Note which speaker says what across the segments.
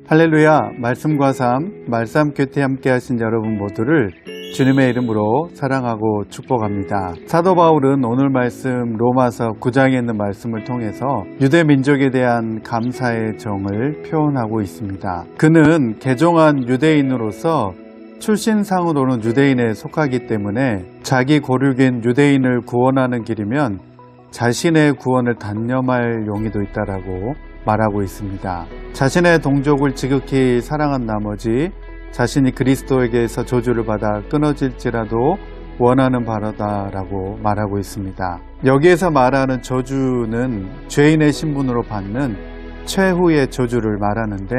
Speaker 1: 할렐루야, 말씀과 삶, 말씀 큐티 함께 하신 여러분 모두를 주님의 이름으로 사랑하고 축복합니다. 사도 바울은 오늘 말씀 로마서 9장에 있는 말씀을 통해서 유대 민족에 대한 감사의 정을 표현하고 있습니다. 그는 개종한 유대인으로서 출신상으로는 유대인에 속하기 때문에 자기 고륙인 유대인을 구원하는 길이면 자신의 구원을 단념할 용의도 있다라고 말하고 있습니다. 자신의 동족을 지극히 사랑한 나머지 자신이 그리스도에게서 저주를 받아 끊어질지라도 원하는 바라다라고 말하고 있습니다. 여기에서 말하는 저주는 죄인의 신분으로 받는 최후의 저주를 말하는데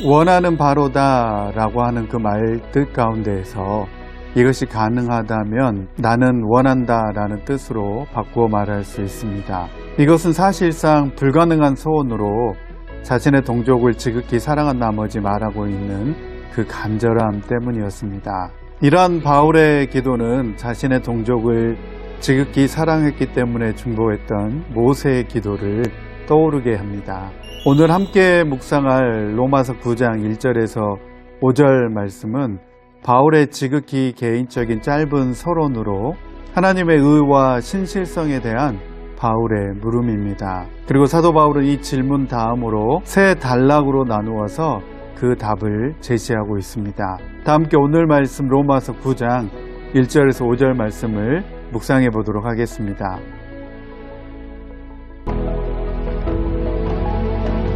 Speaker 1: 원하는 바로다라고 하는 그 말 뜻 가운데에서 이것이 가능하다면 나는 원한다라는 뜻으로 바꾸어 말할 수 있습니다. 이것은 사실상 불가능한 소원으로 자신의 동족을 지극히 사랑한 나머지 말하고 있는 그 간절함 때문이었습니다. 이러한 바울의 기도는 자신의 동족을 지극히 사랑했기 때문에 중보했던 모세의 기도를 떠오르게 합니다. 오늘 함께 묵상할 로마서 9장 1절에서 5절 말씀은 바울의 지극히 개인적인 짧은 서론으로 하나님의 의와 신실성에 대한 바울의 물음입니다. 그리고 사도 바울은 이 질문 다음으로 세 단락으로 나누어서 그 답을 제시하고 있습니다. 다 함께 오늘 말씀 로마서 9장 1절에서 5절 말씀을 묵상해 보도록 하겠습니다.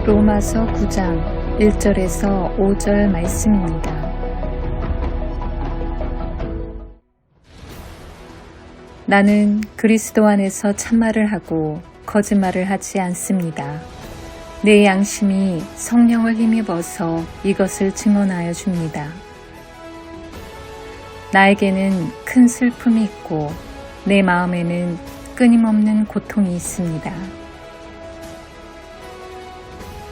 Speaker 2: 로마서 9장 1절에서 5절 말씀입니다. 나는 그리스도 안에서 참말을 하고 거짓말을 하지 않습니다. 내 양심이 성령을 힘입어서 이것을 증언하여 줍니다. 나에게는 큰 슬픔이 있고 내 마음에는 끊임없는 고통이 있습니다.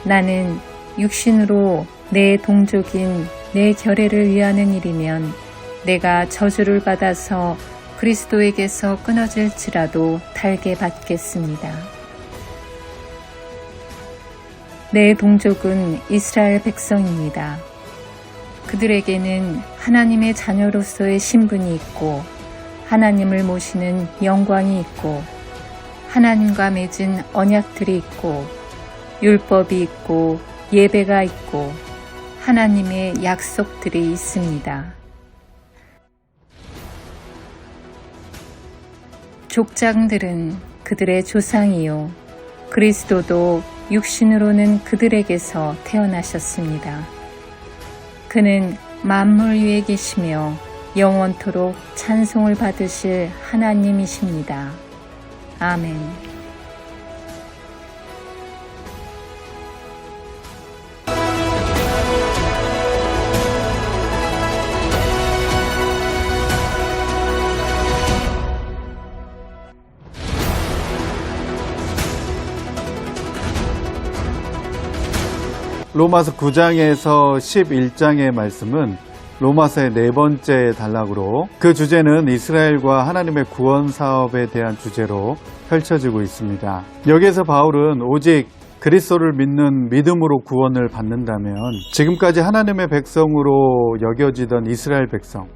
Speaker 2: 나는 육신으로 내 동족인 내 결례를 위하는 일이면 내가 저주를 받아서 그리스도에게서 끊어질지라도 달게 받겠습니다. 내 동족은 이스라엘 백성입니다. 그들에게는 하나님의 자녀로서의 신분이 있고 하나님을 모시는 영광이 있고 하나님과 맺은 언약들이 있고 율법이 있고 예배가 있고 하나님의 약속들이 있습니다. 족장들은 그들의 조상이요 그리스도도 육신으로는 그들에게서 태어나셨습니다. 그는 만물 위에 계시며 영원토록 찬송을 받으실 하나님이십니다. 아멘.
Speaker 1: 로마서 9장에서 11장의 말씀은 로마서의 네 번째 단락으로 그 주제는 이스라엘과 하나님의 구원 사업에 대한 주제로 펼쳐지고 있습니다. 여기에서 바울은 오직 그리스도를 믿는 믿음으로 구원을 받는다면 지금까지 하나님의 백성으로 여겨지던 이스라엘 백성,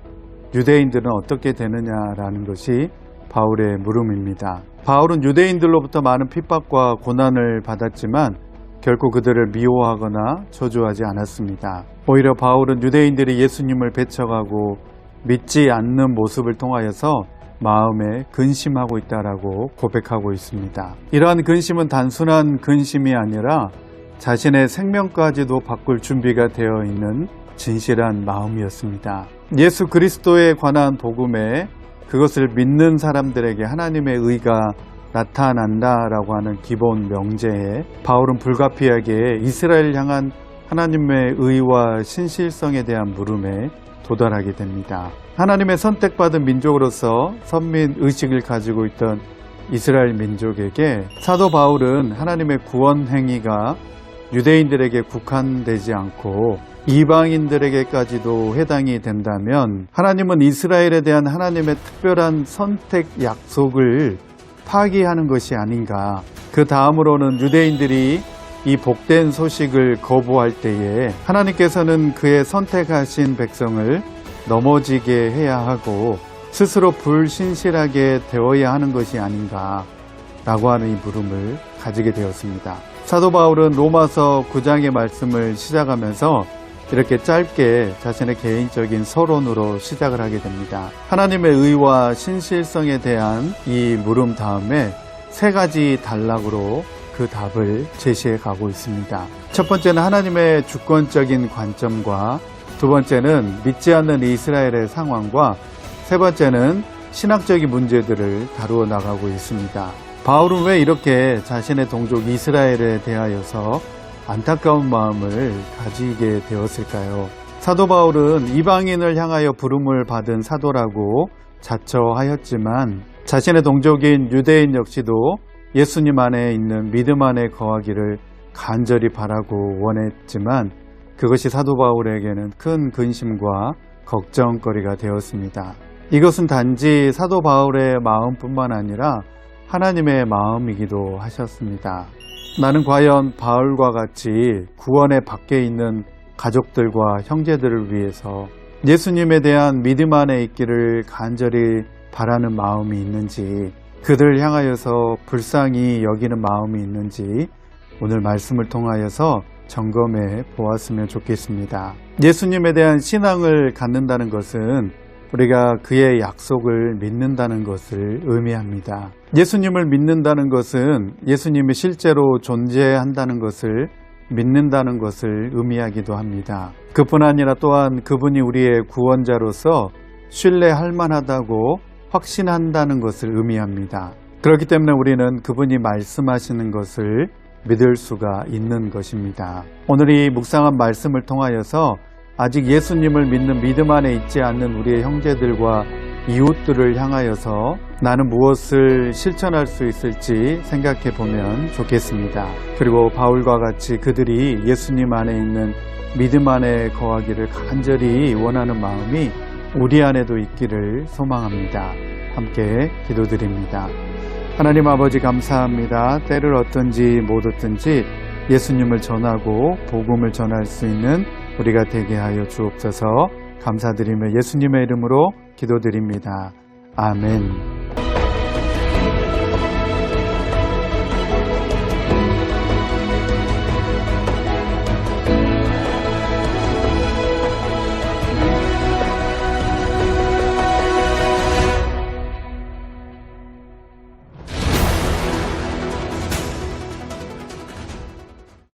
Speaker 1: 유대인들은 어떻게 되느냐라는 것이 바울의 물음입니다. 바울은 유대인들로부터 많은 핍박과 고난을 받았지만 결코 그들을 미워하거나 저주하지 않았습니다. 오히려 바울은 유대인들이 예수님을 배척하고 믿지 않는 모습을 통하여서 마음에 근심하고 있다라고 고백하고 있습니다. 이러한 근심은 단순한 근심이 아니라 자신의 생명까지도 바꿀 준비가 되어 있는 진실한 마음이었습니다. 예수 그리스도에 관한 복음에 그것을 믿는 사람들에게 하나님의 의가 나타난다라고 하는 기본 명제에 바울은 불가피하게 이스라엘 향한 하나님의 의와 신실성에 대한 물음에 도달하게 됩니다. 하나님의 선택받은 민족으로서 선민 의식을 가지고 있던 이스라엘 민족에게 사도 바울은 하나님의 구원 행위가 유대인들에게 국한되지 않고 이방인들에게까지도 해당이 된다면 하나님은 이스라엘에 대한 하나님의 특별한 선택 약속을 파기하는 것이 아닌가. 그 다음으로는 유대인들이 이 복된 소식을 거부할 때에 하나님께서는 그의 선택하신 백성을 넘어지게 해야 하고 스스로 불신실하게 되어야 하는 것이 아닌가 라고 하는 이 물음을 가지게 되었습니다. 사도 바울은 로마서 9장의 말씀을 시작하면서 이렇게 짧게 자신의 개인적인 서론으로 시작을 하게 됩니다. 하나님의 의와 신실성에 대한 이 물음 다음에 세 가지 단락으로 그 답을 제시해 가고 있습니다. 첫 번째는 하나님의 주권적인 관점과 두 번째는 믿지 않는 이스라엘의 상황과 세 번째는 신학적인 문제들을 다루어 나가고 있습니다. 바울은 왜 이렇게 자신의 동족 이스라엘에 대하여서 안타까운 마음을 가지게 되었을까요? 사도 바울은 이방인을 향하여 부름을 받은 사도라고 자처하였지만 자신의 동족인 유대인 역시도 예수님 안에 있는 믿음 안에 거하기를 간절히 바라고 원했지만 그것이 사도 바울에게는 큰 근심과 걱정거리가 되었습니다. 이것은 단지 사도 바울의 마음뿐만 아니라 하나님의 마음이기도 하셨습니다. 나는 과연 바울과 같이 구원의 밖에 있는 가족들과 형제들을 위해서 예수님에 대한 믿음 안에 있기를 간절히 바라는 마음이 있는지, 그들을 향하여서 불쌍히 여기는 마음이 있는지 오늘 말씀을 통하여서 점검해 보았으면 좋겠습니다. 예수님에 대한 신앙을 갖는다는 것은 우리가 그의 약속을 믿는다는 것을 의미합니다. 예수님을 믿는다는 것은 예수님이 실제로 존재한다는 것을 믿는다는 것을 의미하기도 합니다. 그뿐 아니라 또한 그분이 우리의 구원자로서 신뢰할 만하다고 확신한다는 것을 의미합니다. 그렇기 때문에 우리는 그분이 말씀하시는 것을 믿을 수가 있는 것입니다. 오늘 이 묵상한 말씀을 통하여서 아직 예수님을 믿는 믿음 안에 있지 않는 우리의 형제들과 이웃들을 향하여서 나는 무엇을 실천할 수 있을지 생각해 보면 좋겠습니다. 그리고 바울과 같이 그들이 예수님 안에 있는 믿음 안에 거하기를 간절히 원하는 마음이 우리 안에도 있기를 소망합니다. 함께 기도드립니다. 하나님 아버지 감사합니다. 때를 얻든지 못 얻든지 예수님을 전하고 복음을 전할 수 있는 우리가 되게 하여 주옵소서. 감사드리며 예수님의 이름으로 기도드립니다. 아멘.